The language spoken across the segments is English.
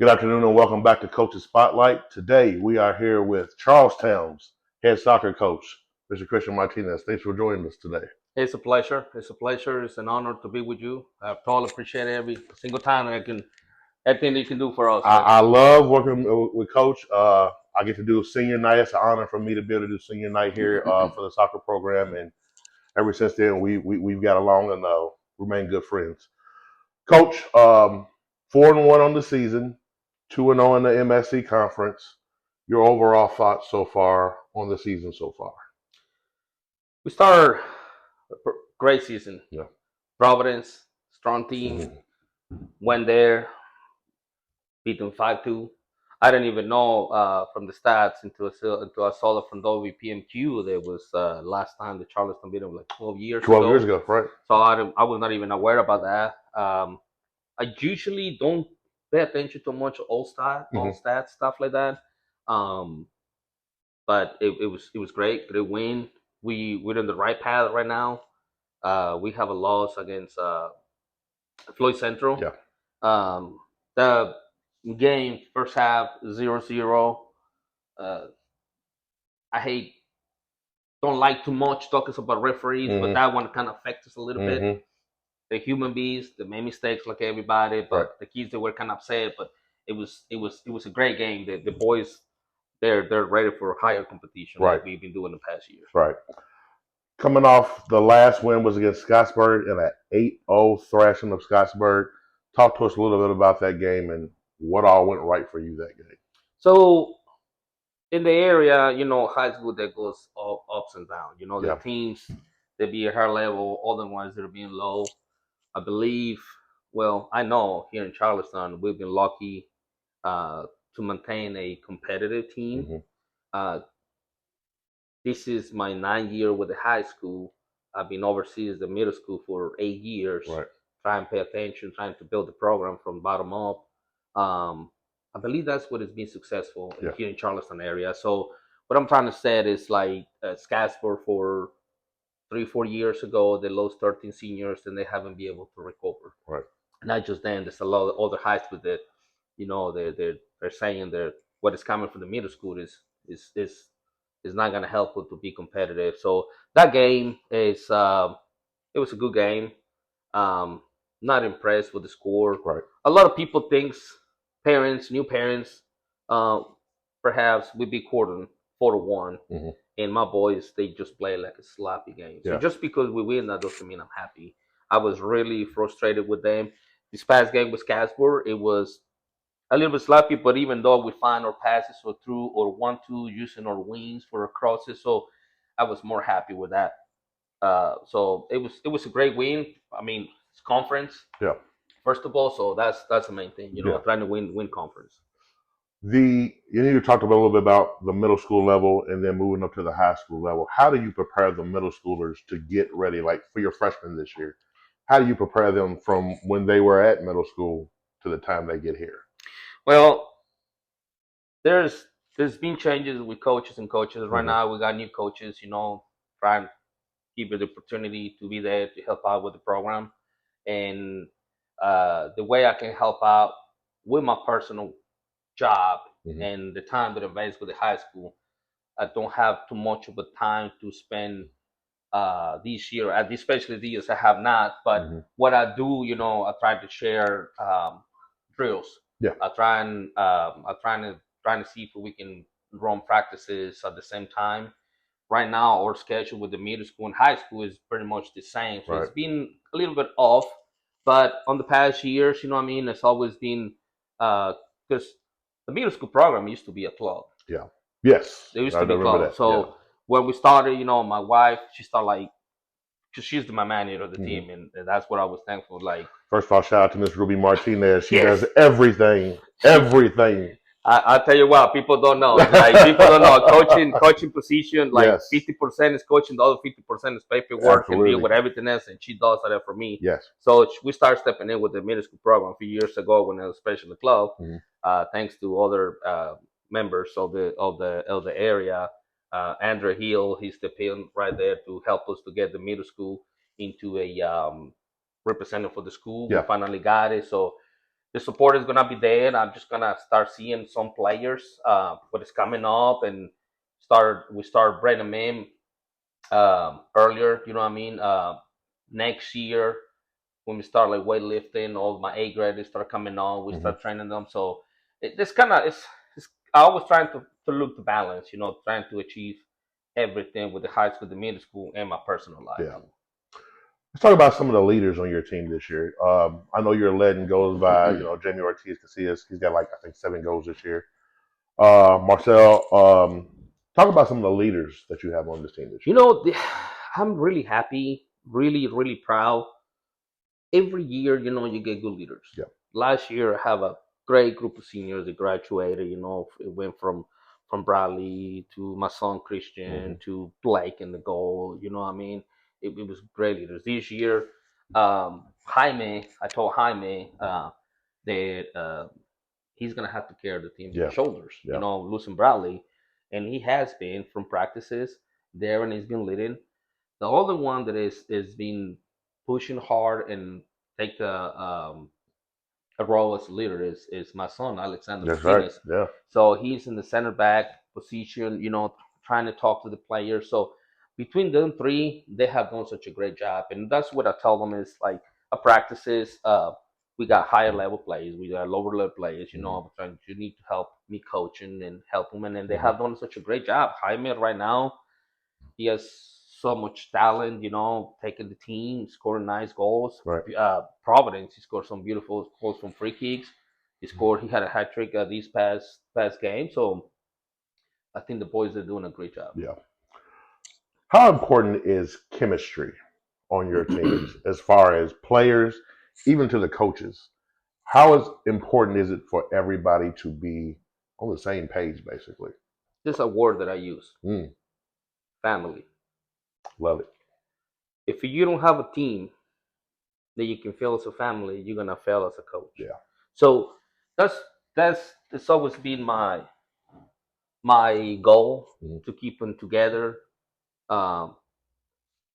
Good afternoon and welcome back to Coach's Spotlight. Today we are here with Charlestown's head soccer coach, Mr. Cristian Martinez. Thanks for joining us today. It's a pleasure. It's a pleasure. It's an honor to be with you. I totally appreciate every single time everything that you can do for us, man. I love working with Coach. I get to do senior night. It's an honor for me to be able to do senior night here for the soccer program. And ever since then, we've got along and remain good friends. Coach, 4-1 on the season, 2-0 in the MSC conference. Your overall thoughts so far on the season so far? We started a great season. Yeah. Providence, strong team, went there, beat them 5-2. I didn't even know from the stats until I saw it from WPMQ. That was last time the Charleston beat them like 12 years 12 ago. years ago, right? So I was not even aware about that. I usually don't pay attention to much all stats, stuff like that. But it was great. Great win. We're in the right path right now. We have a loss against Floyd Central. Yeah. The game first half 0-0. I don't like too much talking about referees, but that one kind of affects us a little bit. The human beings, they made mistakes like everybody, but the kids they were kind of upset. But it was a great game. The boys they're ready for higher competition like we've been doing the past years. Right. Coming off the last win was against Scottsburg in an 8-0 thrashing of Scottsburg. Talk to us a little bit about that game and what all went right for you that game. So in the area, high school that goes ups and downs. The teams that be at higher level, all the ones that are being low. I believe, I know here in Charleston, we've been lucky to maintain a competitive team. This is my 9th year with the high school. I've been overseas the middle school for 8 years, trying to pay attention, trying to build the program from bottom up. I believe that's what has been successful here in Charleston area. So what I'm trying to say is like Scottsburg for 3-4 years ago, they lost 13 seniors and they haven't been able to recover. Right. Not just them, there's a lot of other high schools that, they're saying that what is coming from the middle school is not going to help them to be competitive. So that game is it was a good game. Not impressed with the score. Right. A lot of people thinks new parents, perhaps would be quartering 4-1. And my boys, they just play like a sloppy game. So just because we win, that doesn't mean I'm happy. I was really frustrated with them. This past game with Casper, it was a little bit sloppy, but even though we find our passes or through or 1-2 using our wings for our crosses, so I was more happy with that. So it was a great win. I mean, it's conference. Yeah. First of all, so that's the main thing. Trying to win conference. You talked a little bit about the middle school level and then moving up to the high school level. How do you prepare the middle schoolers to get ready, like for your freshmen this year? How do you prepare them from when they were at middle school to the time they get here? Well, there's been changes with coaches and coaches. Right now, we got new coaches. Trying to give you the opportunity to be there to help out with the program, and the way I can help out with my personal job and the time that I invest with the high school, I don't have too much of a time to spend this year, especially the years I have not. But what I do, I try to share drills. Yeah. I trying to see if we can run practices at the same time. Right now, our schedule with the middle school and high school is pretty much the same. So it's been a little bit off. But on the past years, it's always been because the middle school program used to be a club. Yeah. Yes. It used to be a club. That. So when we started, my wife, she started like, because she's my manager of the team, and that's what I was thankful. Like, first of all, shout out to Miss Ruby Martinez. She does everything. I tell you what, people don't know. Like, people don't know coaching position. Like 50% is coaching, the other 50% is paperwork and deal with everything else, and she does that for me. Yes. So we started stepping in with the middle school program a few years ago when I was special club. Thanks to other members of the area. Andrew Hill, he's the pin right there to help us to get the middle school into a representative for the school. We finally got it. So the support is gonna be there. I'm just gonna start seeing some players, what is coming up, and start bringing them in earlier. You know what I mean? Next year when we start like weightlifting, all my A graders start coming on. We Hmm. start training them. So it's kind of it's I always trying to look the balance. You know, trying to achieve everything with the high school, the middle school, and my personal life. Yeah. Let's talk about some of the leaders on your team this year. I know you're letting goes by, Jamie Ortiz Casillas. He's got like, I think, 7 goals this year. Marcel, talk about some of the leaders that you have on this team this You year. know, I'm really happy, really proud. Every year, you get good leaders. Yeah. Last year, I have a great group of seniors that graduated. It went from Bradley to my son Hmm. Christian to Blake in the goal. You know what I mean? It was great leaders. This year, Jaime, I told Jaime that he's gonna have to carry the team on Yeah. his shoulders. Yeah. Losing Bradley, and he has been from practices. Darren has been leading. The other one that is been pushing hard and take a role as a leader is my son Alexander That's right. Martinez. Yeah. So he's in the center back position, trying to talk to the players. So between them three, they have done such a great job, and that's what I tell them is like a practices. We got higher level players, we got lower level players. Hmm. I'm trying you need to help me coaching and help them, and then they Hmm. have done such a great job. Jaime right now, he has so much talent, taking the team, scoring nice goals. Right. Providence, he scored some beautiful goals from free kicks. He had a hat trick these past game. So I think the boys are doing a great job. Yeah. How important is chemistry on your teams as far as players, even to the coaches? How important is it for everybody to be on the same page, basically? This is a word that I use: Mm, family. love it. If you don't have a team that you can feel as a family, you're gonna fail as a coach. Yeah. So that's that's always been my goal, Mm, to keep them together. Um,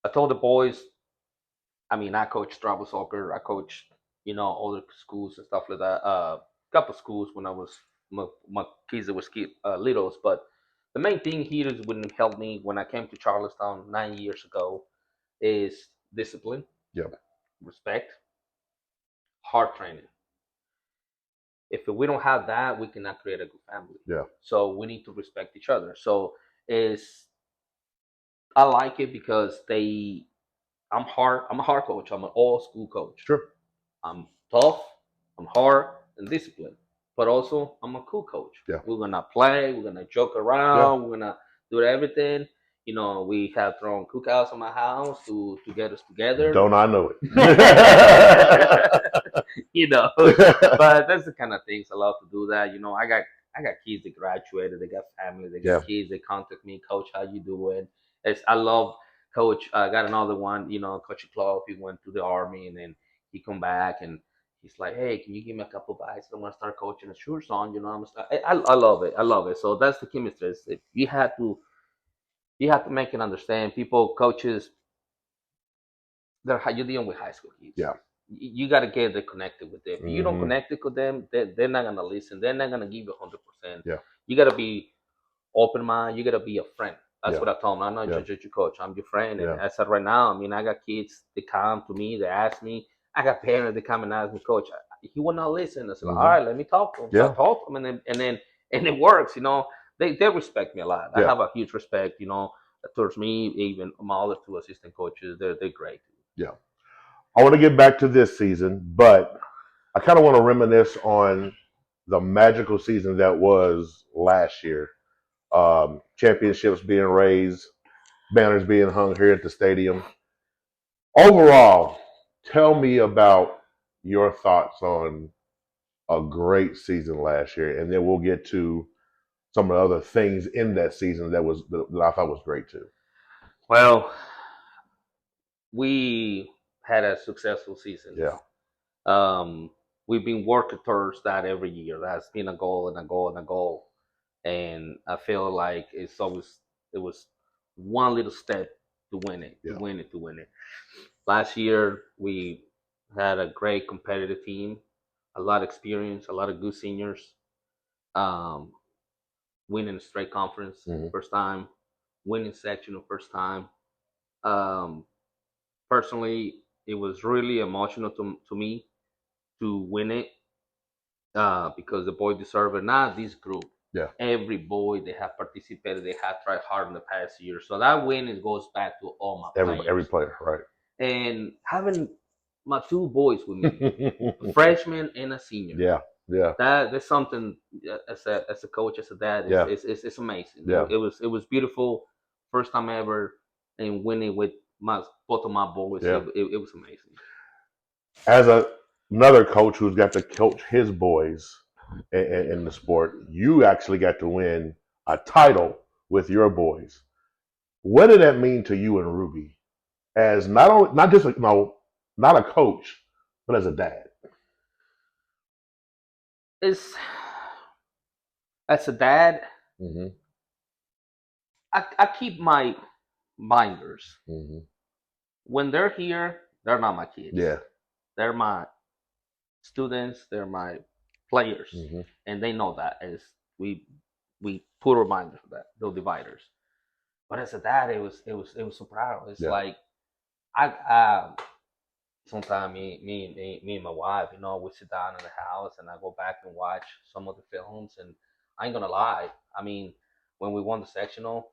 I told the boys, I mean, I coach travel soccer. I coach, other schools and stuff like that. Couple schools when I was my kids that was littles. But the main thing here is when it helped me when I came to Charlestown 9 years ago is discipline, yeah. respect, hard training. If we don't have that, we cannot create a good family. Yeah. So we need to respect each other. So is I like it because I'm hard. I'm a hard coach. I'm an old school coach. Sure. I'm tough, I'm hard and disciplined, but also I'm a cool coach. Yeah. We're gonna play, we're gonna joke Yeah. around, we're gonna do everything. We have thrown cookouts in my house to get us together. Don't I know it? But that's the kind of things I love to do. That I got kids that graduated, they got family, they got Yeah. kids. They contact me, coach, how you doing? I love coach. I got another one, Coach Clark. He went to the army and then he come back and he's like, hey, can you give me a couple bites? I want to start coaching. And sure, son, I love it. I love it. So that's the chemistry. If you have to make it understand. People, coaches, you're dealing with high school kids. Yeah. You got to get them connected with them. If you don't Hmm. connect it with them, they're not gonna listen. They're not gonna give you 100%. Yeah. You got to be open mind. You got to be a friend. That's Yeah. what I told them. I'm not Yeah. just your coach. I'm your friend. And Yeah. I said right now, I mean, I got kids that come to me. They ask me. I got parents that come and ask me, coach. He will not listen. I said, all Hmm. right, let me talk to him. So I Yeah. talk to him, and it works. They respect me a lot. I Yeah. have a huge respect. Towards me. Even my other two assistant coaches, they're great. Yeah. I want to get back to this season, but I kind of want to reminisce on the magical season that was last year. Championships being raised, banners being hung here at the stadium. Overall, tell me about your thoughts on a great season last year, and then we'll get to some of the other things in that season that I thought was great too. Well, we had a successful season. Yeah. Um, we've been working towards that every year. That's been a goal and a goal and a goal. And I feel like it was one little step to win it, to Yeah. win it, to win it. Last year we had a great competitive team. a lot of experience, a lot of good seniors. Um, Winning a straight conference Mm-hmm. first time, winning sectional first time. Um, Personally, it was really emotional to me to win it because the boy deserved it. Not this group. Yeah. Every boy they have participated, they have tried hard in the past year. So that win it goes back to all my Every players. player, right? And having my two boys with me, a freshman and a senior. Yeah, yeah, That's something as a coach, as a dad, yeah, it's amazing. yeah. It was beautiful, first time ever, and winning with my both of my boys, Yeah. it was amazing. As another coach who's got to coach his boys in the sport, you actually got to win a title with your boys. What did that mean to you and Ruby, as not just not a coach, but as a dad? It's as a dad, Mm-hmm. I keep my binders Mm-hmm. when they're here. They're not my kids. Yeah. They're my students. They're my players, Mm-hmm. and they know that. As we put reminders for that, those dividers. But as a dad, it was so proud. It's Yeah. like I sometimes me and my wife, we sit down in the house and I go back and watch some of the films, and I ain't gonna lie. I mean, when we won the sectional,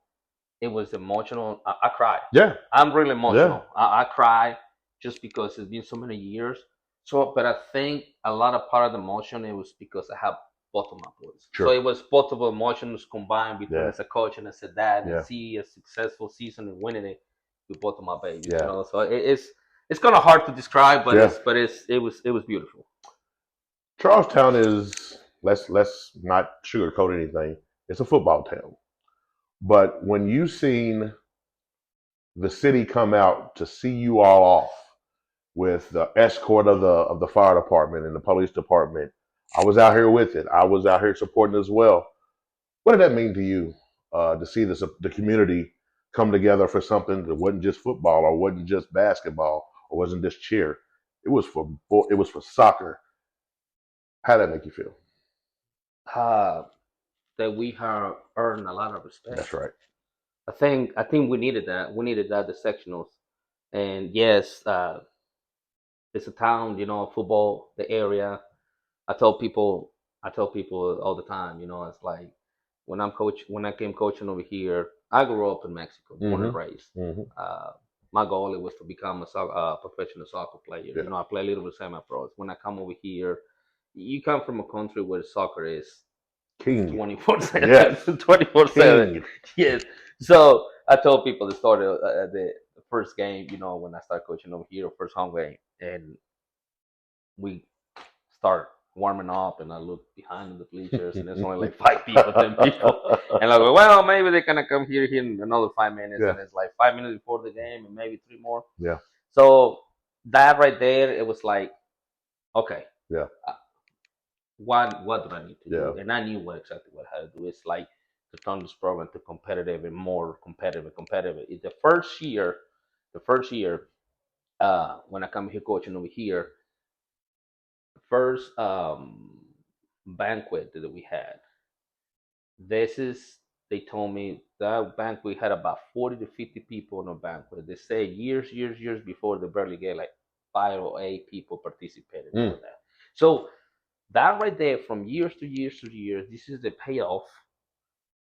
it was emotional. I cried. Yeah. I'm really emotional. I cry just because it's been so many years. So, but I think a lot of part of the emotion it was because I have both of my boys. Sure. So it was both of the emotions combined between Yeah. as a coach and as a dad, Yeah. and see a successful season and winning it with both of my babies. Yeah. So it's kind of hard to describe, but Yeah. it was beautiful. Charlestown is, let's not sugarcoat anything. It's a football town. But when you seen the city come out to see you all off with the escort of the fire department and the police department, I was out here with it. I was out here supporting as well. What did that mean to you to see the community come together for something that wasn't just football or wasn't just basketball or wasn't just cheer? It was for soccer. How did that make you feel? Uh, that we have earned a lot of respect. That's right. I think we needed that. We needed that the sectionals, and yes, it's a town. Football, the area. I tell people, I tell people all the time. It's like when I came coaching over here. I grew up in Mexico, born and raised. Mm-hmm. My goal was to become a professional soccer player. Yeah. I play a little bit semi-pros. When I come over here, you come from a country where soccer is King. 24/7. Yes. 24/7. King. Yes. So I told people the story the first game, when I started coaching over here, first home game, and we start warming up, and I look behind the bleachers, and there's only like 5 people, 10 people, and I go, well, maybe they're gonna come here in another 5 minutes, Yeah. and it's like 5 minutes before the game, and maybe three more. Yeah. So that right there, it was like, okay, Yeah. What do I need to do? Yeah. And I knew exactly what I had to do. It's like to turn this program to competitive and more competitive and competitive. The first year, when I come here coaching over here, first banquet that we had. This is they told me that banquet had about 40 to 50 people in a banquet. They say years before they barely get like 5 or 8 people participating in that. So that right there, from years to years to years, this is the payoff.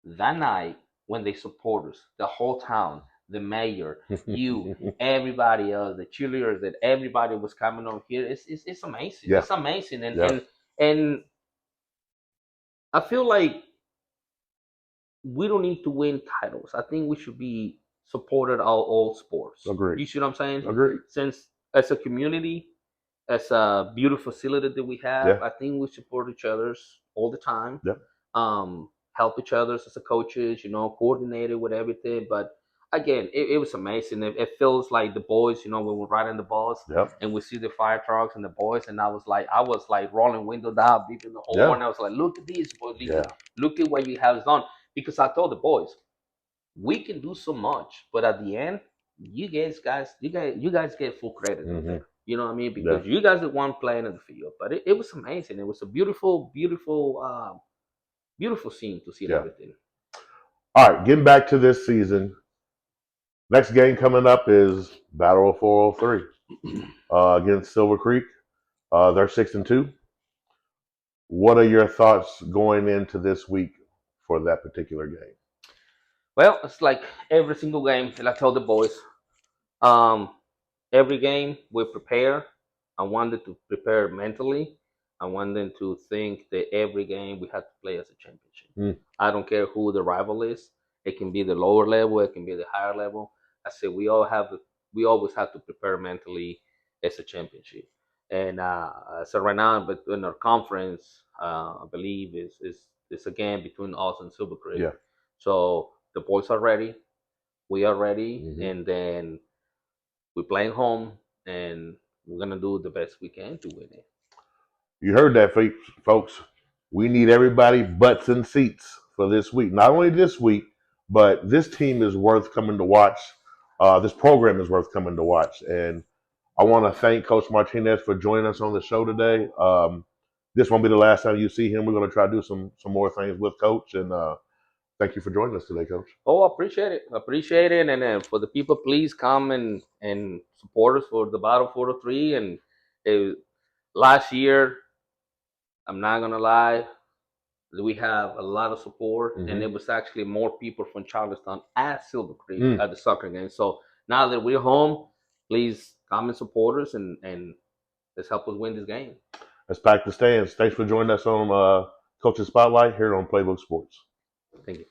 That night when they support us, the whole town, the mayor, you, everybody else, the cheerleaders, that everybody was coming over here. It's amazing. Yeah. It's amazing, and Yeah. and I feel like we don't need to win titles. I think we should be supported all sports. Agreed. You see what I'm saying? Agreed. Since as a community, as a beautiful facility that we have, Yeah. I think we support each other's all the time. Yeah. Help each other as a coaches, coordinated with everything. But again, it was amazing. It feels like the boys, when we're riding the bus Yep. and we see the fire trucks and the boys, and I was like rolling window down, beeping the horn. Yeah. I was like, look at this, boy. Yeah. Look at what you have done. Because I told the boys, we can do so much, but at the end, you guys get full credit. Mm-hmm. You know what I mean? Yeah. Because you guys are one playing in the field, but it was amazing. It was a beautiful, beautiful scene to see Yeah. everything. All right, getting back to this season. Next game coming up is Battle of 403 against Silver Creek. They're 6-2. What are your thoughts going into this week for that particular game? Well, it's like every single game, and I told the boys, um, every game we prepare. I wanted to prepare mentally. I want them to think that every game we have to play as a championship. Mm. I don't care who the rival is. It can be the lower level. It can be the higher level. I said we always have to prepare mentally as a championship. And so right now, but in our conference, I believe is a game between us and Silver Creek. Yeah. So the boys are ready. We are ready, Mm-hmm. and then we're playing home, and we're gonna do the best we can to win it. You heard that, folks. We need everybody butts and seats for this week. Not only this week, but this team is worth coming to watch. This program is worth coming to watch. And I want to thank Coach Martinez for joining us on the show today. This won't be the last time you see him. We're going to try to do some more things with Coach. And thank you for joining us today, Coach. Oh, I appreciate it. And for the people, please come and support us for the Battle 403. And last year, I'm not gonna lie, we have a lot of support, and it was actually more people from Charleston at Silver Creek at the soccer game. So now that we're home, please come and support us, and let's help us win this game. Let's pack the stands. Thanks for joining us on Coach's Spotlight here on Playbook Sports. Thank you.